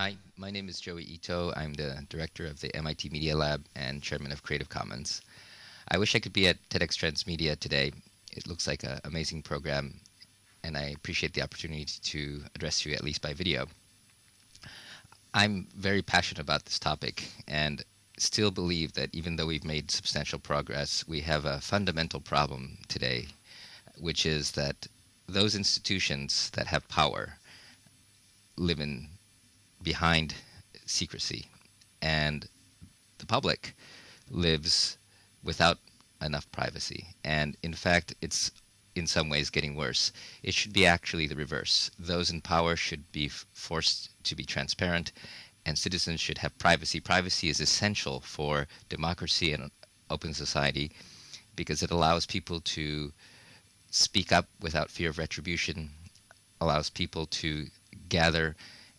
Hi, my name is Joi Ito. I'm the director of the MIT Media Lab and chairman of Creative Commons. I wish I could be at TEDxTransmedia today. It looks like an amazing program, and I appreciate the opportunity to address you at least by video. I'm very passionate about this topic and still believe that even though we've made substantial progress, we have a fundamental problem today, which is that those institutions that have power live in behind secrecy, and the public lives without enough privacy. And in fact, it's in some ways getting worse. It should be actually the reverse. Those in power should be forced to be transparent, and citizens should have privacy. Privacy is essential for democracy and an open society because it allows people to speak up without fear of retribution, allows people to gather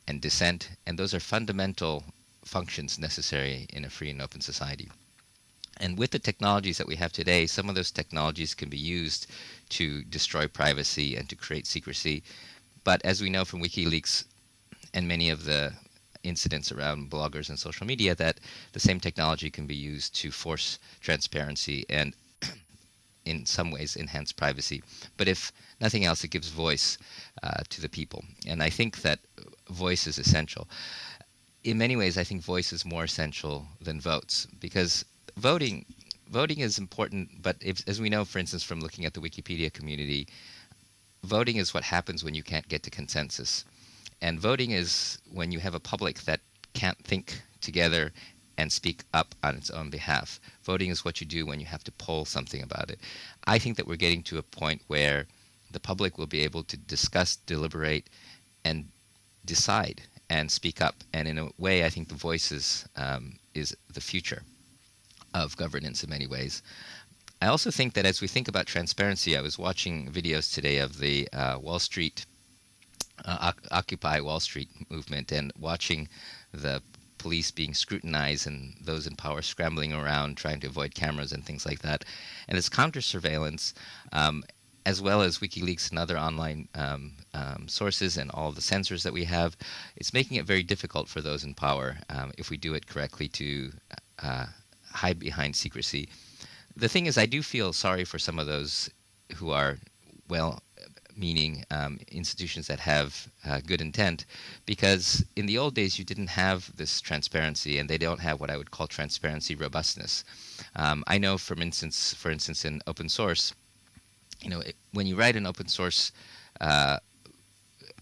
and dissent, and those are fundamental functions necessary in a free and open society. And with the technologies that we have today, some of those technologies can be used to destroy privacy and to create secrecy. But as we know from WikiLeaks and many of the incidents around bloggers and social media, that the same technology can be used to force transparency and in some ways enhance privacy. But if nothing else, it gives voice to the people. And I think that voice is essential. In many ways, I think voice is more essential than votes, because voting is important, but as we know, for instance, from looking at the Wikipedia community, voting is what happens when you can't get to consensus. And voting is when you have a public that can't think together and speak up on its own behalf. Voting is what you do when you have to poll something about it. I think that we're getting to a point where the public will be able to discuss, deliberate, and decide and speak up. And in a way, I think the voice is the future of governance in many ways. I also think that as we think about transparency, I was watching videos today of the Wall Street, Occupy Wall Street movement, and watching the police being scrutinized and those in power scrambling around trying to avoid cameras and things like that. And it's counter-surveillance, as well as WikiLeaks and other online sources and all the censors that we have. It's making it very difficult for those in power, if we do it correctly, to hide behind secrecy. The thing is, I do feel sorry for some of those who are well-meaning institutions that have good intent, because in the old days you didn't have this transparency, and they don't have what I would call transparency robustness. I know, for instance, in open source, when you write an open source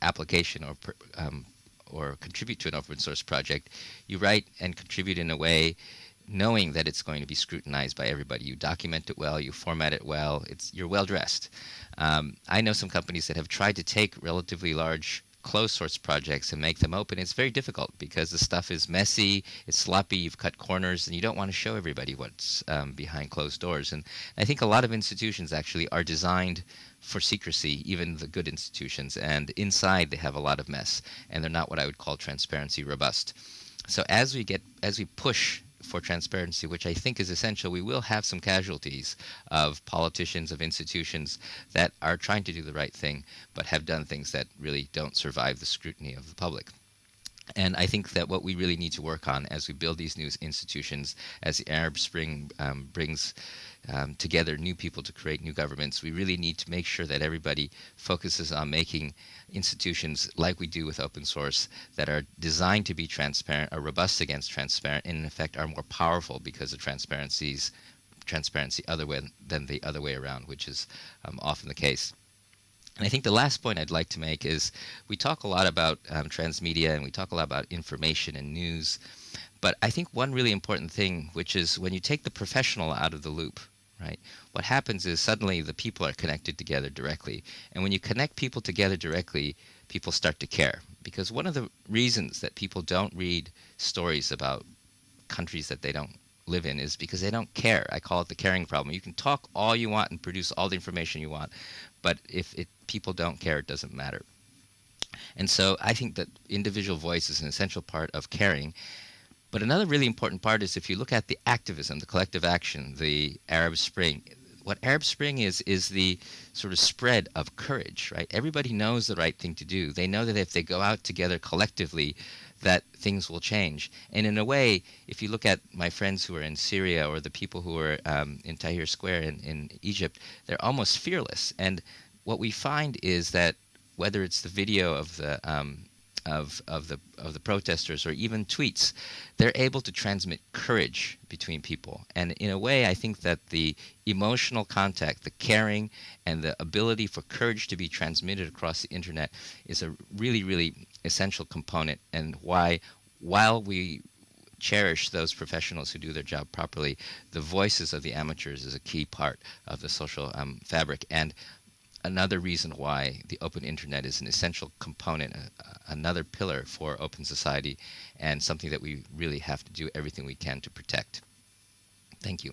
application or contribute to an open source project, you write and contribute in a way knowing that it's going to be scrutinized by everybody. You document it well, you format it well, you're well dressed. I know some companies that have tried to take relatively large closed source projects and make them open. It's very difficult because the stuff is messy, it's sloppy, you've cut corners, and you don't want to show everybody what's behind closed doors. And I think a lot of institutions actually are designed for secrecy, even the good institutions, and inside they have a lot of mess, and they're not what I would call transparency robust. So as we push for transparency, which I think is essential, we will have some casualties of politicians, of institutions that are trying to do the right thing, but have done things that really don't survive the scrutiny of the public. And I think that what we really need to work on as we build these new institutions, as the Arab Spring brings together new people to create new governments, we really need to make sure that everybody focuses on making institutions like we do with open source that are designed to be transparent, are robust against transparent, and in effect are more powerful because of transparency other way than the other way around, which is often the case. And I think the last point I'd like to make is we talk a lot about transmedia, and we talk a lot about information and news, but I think one really important thing, which is when you take the professional out of the loop, right, what happens is suddenly the people are connected together directly. And when you connect people together directly, people start to care. Because one of the reasons that people don't read stories about countries that they don't live in is because they don't care. I call it the caring problem. You can talk all you want and produce all the information you want, but if people don't care, it doesn't matter. And so I think that individual voice is an essential part of caring. But another really important part is if you look at the activism, the collective action, the Arab Spring, what Arab Spring is the sort of spread of courage, right? Everybody knows the right thing to do. They know that if they go out together collectively, that things will change. And in a way, if you look at my friends who are in Syria or the people who are in Tahrir Square in Egypt, they're almost fearless. And what we find is that whether it's the video of the protesters or even tweets, they're able to transmit courage between people. And in a way, I think that the emotional contact, the caring, and the ability for courage to be transmitted across the internet is a really, really essential component, and why, while we cherish those professionals who do their job properly, the voices of the amateurs is a key part of the social fabric. And another reason why the open internet is an essential component, another pillar for open society, and something that we really have to do everything we can to protect. Thank you.